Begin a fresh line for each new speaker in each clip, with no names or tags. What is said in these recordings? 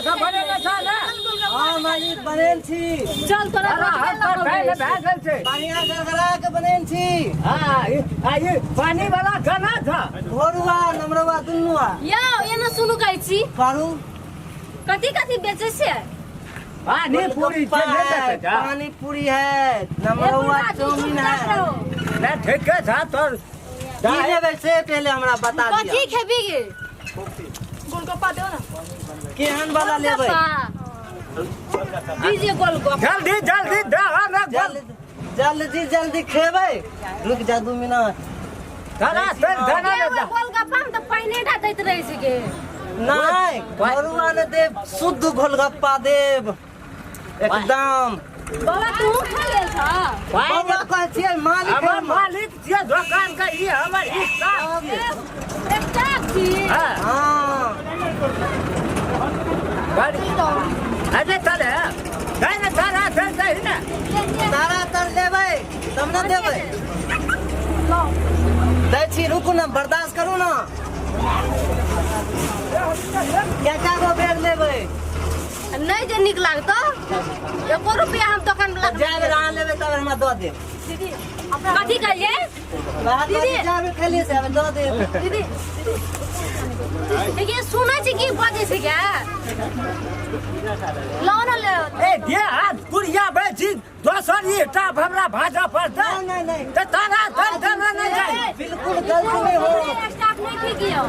सब बने न छ ना
हां मालिक बनेल छी
चल तोरा
भागल छे
बढ़िया गरगरा के बनेल छी
हां ये पानी वाला खाना था
घोरुआ नमरवा दुनुआ
यो एना सुनु कहै छी
करू
कथि कथि बेचै छै
पानी पूरी छे
पानी पूरी है नमरवा चाउमीन है
ना ठीक है था तोर
की लेबै से पहले हमरा बता दिया
कथि खेबी गे गोलगप्पा दो ना
केहन वाला लेबै
दीजिए गोलगप्पा
जल्दी जल्दी दे ना
जल्दी खेबै रुक जा 2 मिनट
खाना फिर खाना ले जा
गोलगप्पा में तो पानी डाल दैत रहै छै गे
नहीं घोरुआ ने देव शुद्ध गोलगप्पा देव एकदम
बाबा तू खा लेल छ
बाबा कहै छियै मालिक
हमर मालिक जे दुकान का ये हमर हिस्सा
एकटा छी
हां
हां
गाड़ी अरे चले नहीं ना तारा चल जाए ना
तारा तर लेबै तब न देबै दै छी रुकू ना बर्दाश्त करू ना क्या गो बेर लेबै
नहीं जे निक लागतो 1 रुपया हम दुकान वाला
जाबे रहा लेबै तब हमरा दऽ देब
दीदी कथि कहिए
दीदी जाबे खेलिए से दऽ देब
दीदी देखिए सुना छी की बाजे छै क्या लो ना ले
ए दे हाथ पुरिया बेची दोसर ये टाप हमरा भाजा पड़ता
नहीं
तो तारा तर देना नहीं जाए
बिल्कुल गलती नहीं हो
स्टाफ नहीं ठीक कियो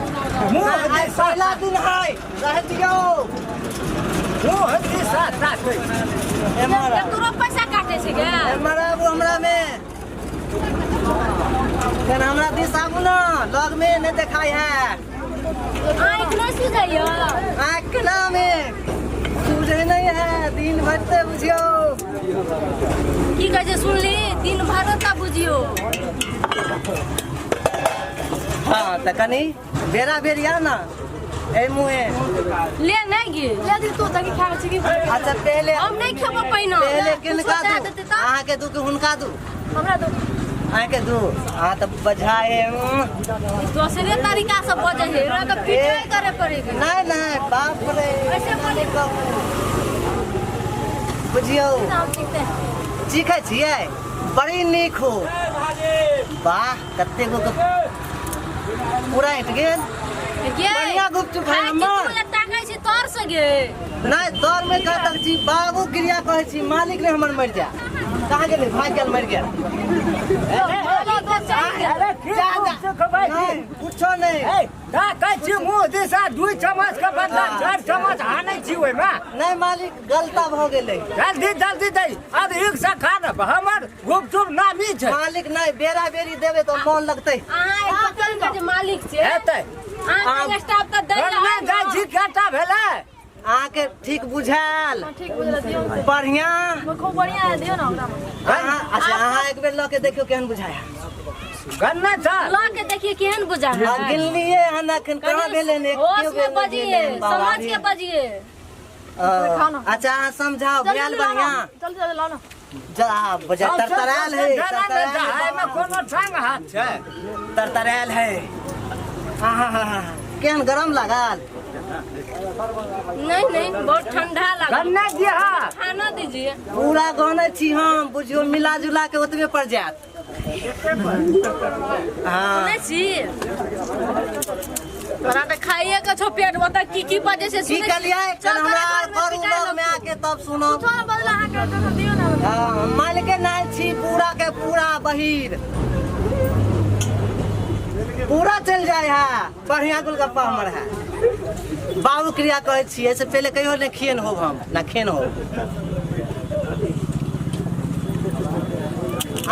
मुंह
आज पहला दिन है रह दियो
मुंह हती साथ साथ
हमारा
तोरो पैसा काटे छै क्या
हमारा वो हमरा में कन हमरा दिस आबू ना लग में नहीं देखाई है
आँख नहीं सुझाइयो
आँख के नाम है सूझे नहीं है दिन भर से बुझियो
की कहे छै सुनली दिन भर त बुझियो
हाँ तो कनी बेरा बेरिया ना ए मुहे
ले नहीं गे ले दी तू तकी खावे छी की
अच्छा पहले
हम नहीं खेबो पहिनो
पहले किनका दू अहाँ के दू के हुनका दू
हमरा दो
अहाँ के दू अहाँ तो बझाए
दूसरे तरीका से बजे है रा तो पिटाई करे पड़ेगी
नहीं बाप रे
ऐसे बोले
बुझियो
नाम सीखते हैं
सीखे छियै बड़ी नीक हो वाह कते गो पूरा हट गेल बढ़िया गुपचुप है हमर
ताकै छी तोर से गे
नहीं दौर में का तक छी बाबू क्रिया कहै छी मालिक ने हमर मर जा कहाँ गेलै भाग गेल मर गेल कुछो नहीं
का कह छी मुंह दिशा 2 चम्मच के बदला 4 चम्मच हानै छी ओइ में
नहीं मालिक गलता भ गेलै
जल्दी दे अब एक से खाना हमर गुपचुप नामी छै
मालिक नहीं बेरा बेरी देबे तो मन लगतै
अहाँ एक के मालिक छै
हेतै
अहाँ स्टाफ त दै
करने जाइ छी कटा भेलै
अहाँ के ठीक बुझायल
ठीक बुझल दियो
बढ़िया
खूब बढ़िया दियो ना हमरा
अच्छा अहाँ एक बेर ल के देखियो केहन बुझाया
गन्ना छ
ला के देखिए केहन बुझा है
गिनलिए हन अखन कहाँ भेलै ने
होश में बजिए समझ के बजिए
अच्छा अहाँ समझाओ भेल बढ़िया
जल्दी लाओ ना
जा बजा तरतराल है
में कोनो संग हाथ छै
तरतराल है केहन गरम लागल
नहीं बहुत ठंडा लगा
गन्ना दिया
खाना दीजिए
पूरा गहने छी हम बुझियो मिला जुला के ओतबे पड़ जात हाँ
नहीं छी तोरा त खाइए के छो पेट बता की बजे से
की कलियै कल हमरा करू लग में आके तब सुनो
थोड़ा बदला आके दियो ना
मालिक के नाय छी पूरा के पूरा बहिर पूरा चल जाए है बढ़िया गोलगप्पा हमर है बाबू क्रिया कहै छी ऐसे पहले कहियो ने खेन हो हम ना खेन हो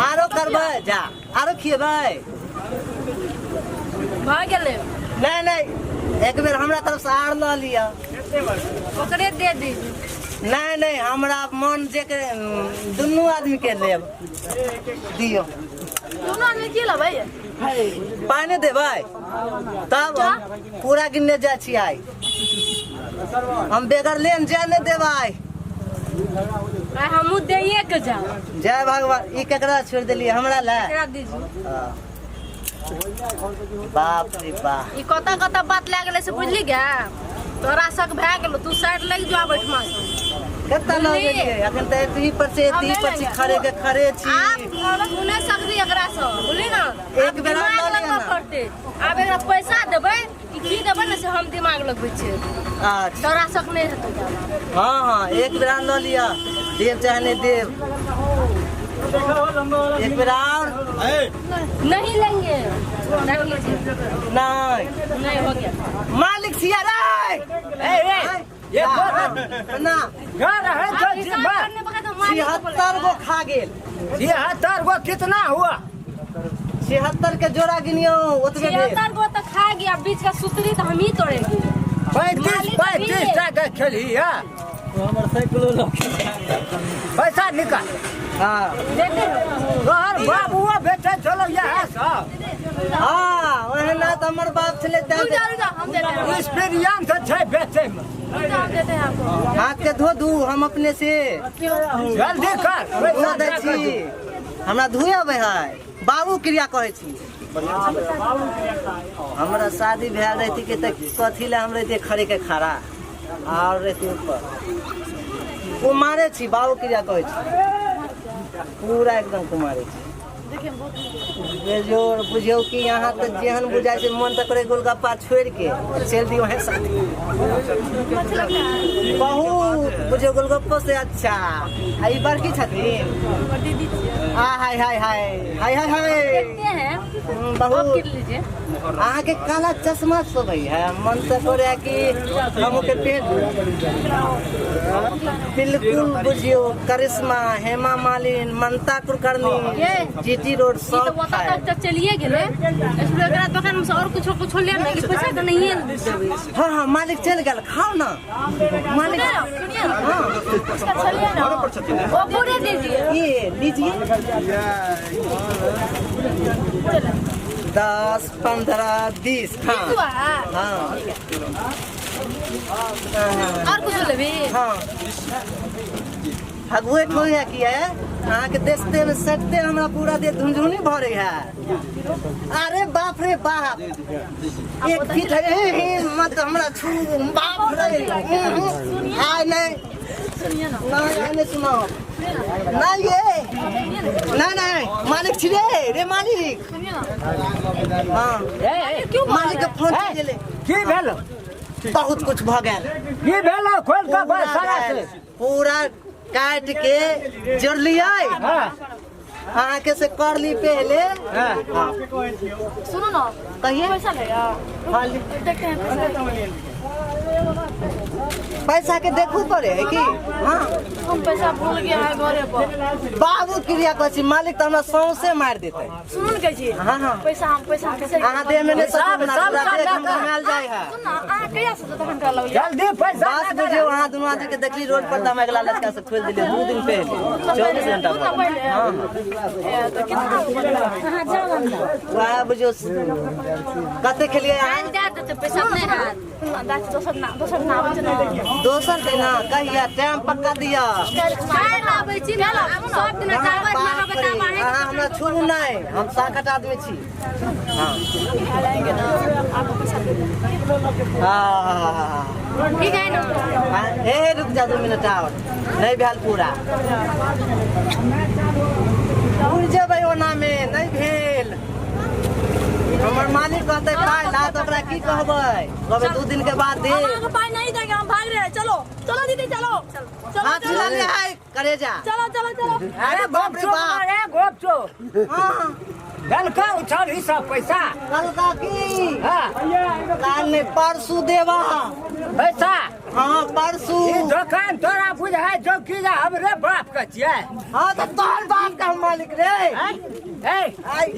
आरो करबै जा आरो खिएबै
भाग गेले
नहीं एक बेर हमरा तरफ से आर ल लिया
ओकरे दे दी
नहीं हमरा मन जे के दुनू आदमी के लेब दियो
दोनों आदमी की लेबै
पानी देबै तब पूरा गिनने जा छी आई हम बेगर लेन जा नहीं देबै
हमू देइए के जा
जय भगवान ई केकरा छोड़ देलिए हमरा ला
केकरा दीजिए
बाप रे बाप
ई कता बात लाग गेले से बुझली क्या तोरा शक भए गेलो तू साइड लग जा बैठमा
कितना लग गेलिए अखन त 30 पर से 30 पर खड़े के खड़े छी
आप सुने सकदी एकरा से बोली ना
एक बेर
लगबा पड़ते आब एकरा पैसा देबै की देबै ना से हम दिमाग लगबै छियै
अच्छा
तोरा शक नहीं हेतौ
हां एक बेर ल लिया देव चाहे नहीं देव एक बेर और
नहीं लेंगे नहीं हो गया
मालिक सिया रे
ये
ना
घर है तो जिम्मा
76 गो खा गेल
76 गो कितना हुआ
76 के जोड़ा गिनियो ओतबे भेल
76 गो तो खा गया बीच का सूत्री तो हम ही तोड़ेंगे
35 टका खेली है
हमर साइकिल
पैसा निकाल
हां
तोहर बाबुआ बेटे चलो यहाँ सब
हां ओहे ना त हमर बाप छले दे
हम देते हैं
एक्सपीरियंस छै बेचे में
हम देते हैं आपको
हाथ के धो दू हम अपने से
जल्दी कर
धो दै छी हमरा धुए आबै है बाबू क्रिया कहै छी हमरा शादी भेल रहती के त कथी ले हम रहते खड़े के खड़ा और रहते ऊपर कुमारे छी बाबू क्रिया कहै छी पूरा एकदम कुमारे छी बेजोड़ बुझियो कि यहाँ तक जेहन बुझाय छै मन तक करे गोलगप्पा छोड़ के चल दियो है साथ बहुत बुझियो गोलगप्पा से अच्छा आई बड़की छथिन आ हाय हाय हाय हाय हाय हाय
देखते हैं
बहुत
गिर लीजिए
अहाँ के काला चश्मा सोबै है मन से करे कि हम के पेट बिल्कुल बुझियो करिश्मा हेमा मालिनी ममता कुलकर्णी जीटी रोड
तो वो तक चलिए गेले इसलिए एकरा दुकान में से और कुछ ले ना कि पैसा तो नहीं देबे
हां हां मालिक चल गेल खाओ ना मालिक
सुनिए हां इसका चलिए ना वो पूरे दीजिए
ये लीजिए 10 15 20 हाँ हाँ
और कुछ लेबे
हाँ भगवे ठोई है कि है अहाँ के देखते में सकते हमरा पूरा दे झुंझुनी भरे है अरे बाप रे बाप एक फीट है मत हमरा छू बाप रे हाय नहीं
सुनिए ना
नहीं सुनाओ नहीं ये नहीं मालिक छिरे रे मालिक
सुनिए ना
हाँ
क्यों
मालिक के फोन ले
की भेल
बहुत कुछ भ गेल
की भेल खोल के बस सारा से
पूरा काट के जोड़ लिया
हां
अहाँ के से कर ली पहले
हां
सुनो ना
कहिए
पैसा लेगा
हाँ
देखते हैं
पैसा के देखू पड़े है कि हाँ
हम पैसा भूल गया है घरे पर
बाबू क्रिया कहै मालिक तो हमरा सौ से मार देते
सुन के जी
हाँ हाँ
पैसा हम पैसा कैसे
अहाँ दे में सब
सब
घुमाल जाय है
सुन ना आ कहिया से दुकान कर लो
जल्दी पैसा
बात बुझियो अहाँ दुनू आदमी के देखली रोड पर दम अगला लटका से खोल दिले 2 दिन पहले 24 घंटा
पहले
हाँ
तो कितना कहां जाओ हम
वह बुझियो कते खेलिए अहाँ
दे देते पैसा नहीं है अंदाज दोसर ना
दोसर देना कहिया टाइम पक्का दिया
काल आबै छी ना सब दिन जाबै ना बताबा है
अहाँ हमरा छोड़ू नहीं हम साकट आदमी छी हाँ
लेंगे ना आपको पैसा दे देंगे
हाँ
ठीक है ना
ए रुक जा 2 मिनट और नहीं भेल पूरा उड़ जेबै ओना में नहीं भेल हमर मालिक कहते पाई ला तो ओकरा की कहबै कहबै 2 दिन के बाद दे
हमको पाई नहीं देंगे हम भाग रहे हैं चलो चलो दीदी चलो चलो
हाथ चला ले है करे जा
चलो चलो चलो
अरे बाप रे बाप अरे गोप चो
हां
गलका उछाल हिसाब पैसा
कल का की
हां
काल ने परसू देवा
पैसा
हाँ परसू
ई दुकान तोरा बुझाय जो की जा हमरे बाप के छियै
हाँ तो तोहर बाप का मालिक रे
ए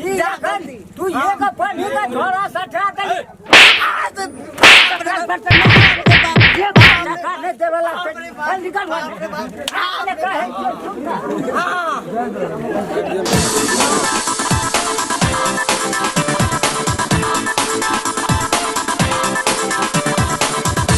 ई दुकान तू ये का पानी का झोला सटा दे ये दुकान नहीं देवला चल निकल
हाँ